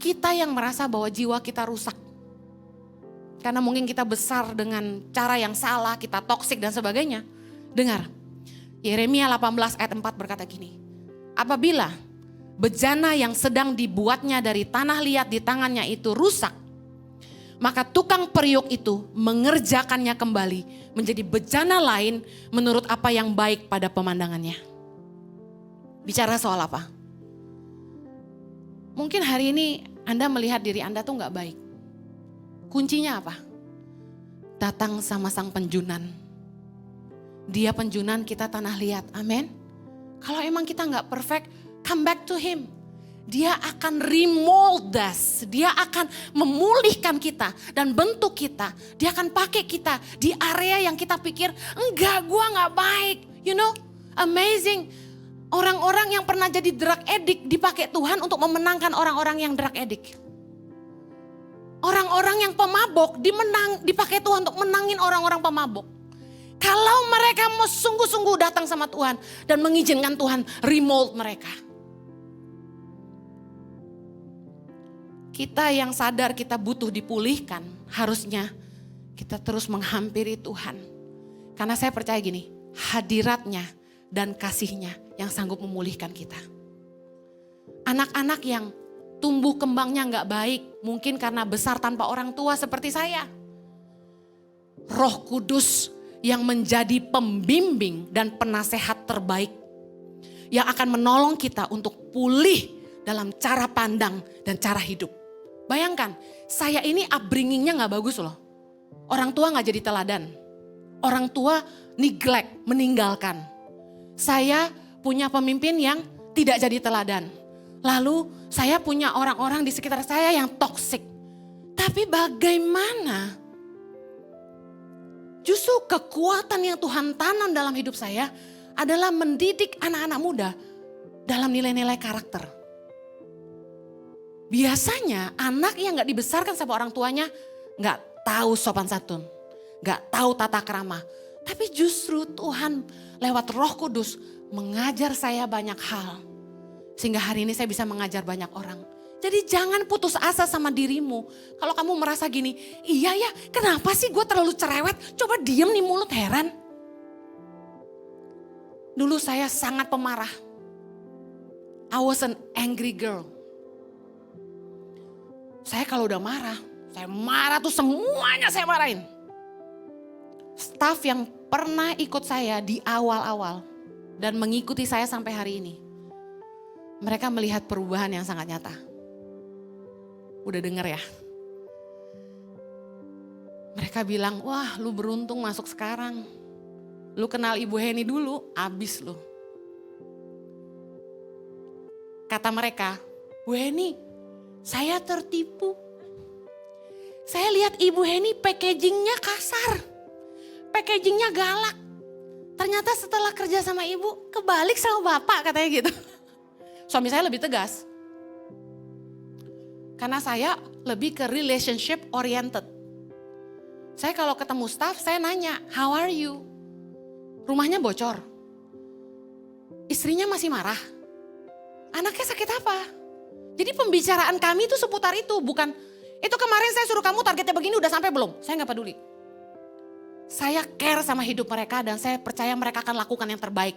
Kita yang merasa bahwa jiwa kita rusak. Karena mungkin kita besar dengan cara yang salah, kita toksik dan sebagainya. Dengar, Yeremia 18 ayat 4 berkata gini. Apabila bejana yang sedang dibuatnya dari tanah liat di tangannya itu rusak, maka tukang periuk itu mengerjakannya kembali menjadi bejana lain menurut apa yang baik pada pemandangannya. Bicara soal apa? Mungkin hari ini Anda melihat diri Anda tuh gak baik. Kuncinya apa? Datang sama sang penjunan. Dia penjunan, kita tanah liat. Amin. Kalau emang kita gak perfect, come back to him. Dia akan remold us. Dia akan memulihkan kita dan bentuk kita. Dia akan pakai kita di area yang kita pikir, enggak, gua gak baik. You know, amazing. Orang-orang yang pernah jadi drug addict dipakai Tuhan untuk memenangkan orang-orang yang drug addict. Orang-orang yang pemabok dipakai Tuhan untuk menangin orang-orang pemabok. Kalau mereka mau sungguh-sungguh datang sama Tuhan dan mengizinkan Tuhan remold mereka. Kita yang sadar kita butuh dipulihkan, harusnya kita terus menghampiri Tuhan. Karena saya percaya gini, hadiratnya dan kasihnya yang sanggup memulihkan kita. Anak-anak yang tumbuh kembangnya gak baik, mungkin karena besar tanpa orang tua seperti saya. Roh Kudus yang menjadi pembimbing dan penasehat terbaik. Yang akan menolong kita untuk pulih dalam cara pandang dan cara hidup. Bayangkan, saya ini upbringingnya gak bagus loh. Orang tua gak jadi teladan. Orang tua neglect, meninggalkan. Saya punya pemimpin yang tidak jadi teladan. Lalu saya punya orang-orang di sekitar saya yang toksik. Tapi bagaimana? Justru kekuatan yang Tuhan tanam dalam hidup saya adalah mendidik anak-anak muda dalam nilai-nilai karakter. Biasanya anak yang gak dibesarkan sama orang tuanya gak tahu sopan santun, gak tahu tata krama. Tapi justru Tuhan lewat Roh Kudus mengajar saya banyak hal. Sehingga hari ini saya bisa mengajar banyak orang. Jadi jangan putus asa sama dirimu. Kalau kamu merasa gini, iya ya kenapa sih gue terlalu cerewet? Coba diem nih mulut, heran. Dulu saya sangat pemarah. I was an angry girl. Saya kalau udah marah, saya marah tuh semuanya saya marahin. Staf yang pernah ikut saya di awal-awal dan mengikuti saya sampai hari ini. Mereka melihat perubahan yang sangat nyata. Udah denger ya? Mereka bilang, wah lu beruntung masuk sekarang. Lu kenal Ibu Heni dulu, abis lu. Kata mereka, Bu Heni, saya tertipu. Saya lihat Ibu Heni packagingnya kasar. Packagingnya galak. Ternyata setelah kerja sama ibu, kebalik sama bapak katanya gitu. Suami saya lebih tegas. Karena saya lebih ke relationship oriented. Saya kalau ketemu staff, saya nanya, how are you? Rumahnya bocor. Istrinya masih marah. Anaknya sakit apa? Jadi pembicaraan kami itu seputar itu, bukan itu kemarin saya suruh kamu targetnya begini udah sampai belum? Saya gak peduli. Saya care sama hidup mereka dan saya percaya mereka akan lakukan yang terbaik.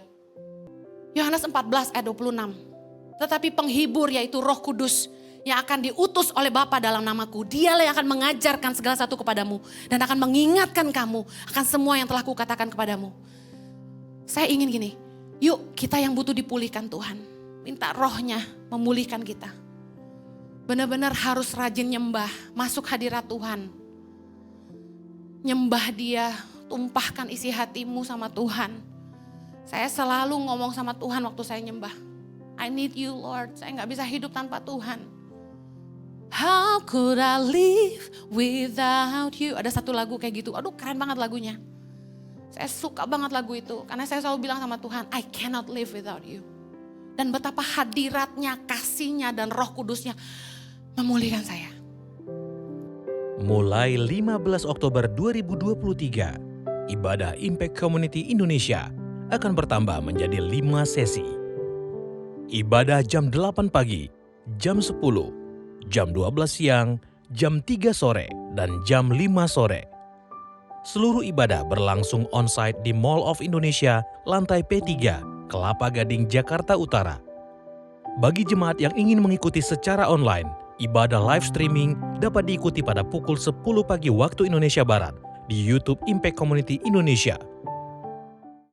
Yohanes 14 ayat 26. Tetapi penghibur yaitu Roh Kudus yang akan diutus oleh Bapa dalam namaku. Dialah yang akan mengajarkan segala satu kepadamu dan akan mengingatkan kamu akan semua yang telah kukatakan kepadamu. Saya ingin gini, yuk kita yang butuh dipulihkan Tuhan. Minta rohnya memulihkan kita. Benar-benar harus rajin nyembah, masuk hadirat Tuhan. Nyembah Dia, tumpahkan isi hatimu sama Tuhan. Saya selalu ngomong sama Tuhan waktu saya nyembah. I need you Lord, saya gak bisa hidup tanpa Tuhan. How could I live without you? Ada satu lagu kayak gitu, aduh keren banget lagunya. Saya suka banget lagu itu, karena saya selalu bilang sama Tuhan, I cannot live without you. Dan betapa hadiratnya, kasihnya dan Roh Kudusnya memulihkan saya. Mulai 15 Oktober 2023, ibadah Impact Community Indonesia akan bertambah menjadi 5 sesi. Ibadah jam 8 pagi, jam 10, jam 12 siang, jam 3 sore, dan jam 5 sore. Seluruh ibadah berlangsung on-site di Mall of Indonesia, lantai P3, Kelapa Gading, Jakarta Utara. Bagi jemaat yang ingin mengikuti secara online, ibadah live streaming dapat diikuti pada pukul 10 pagi waktu Indonesia Barat di YouTube Impact Community Indonesia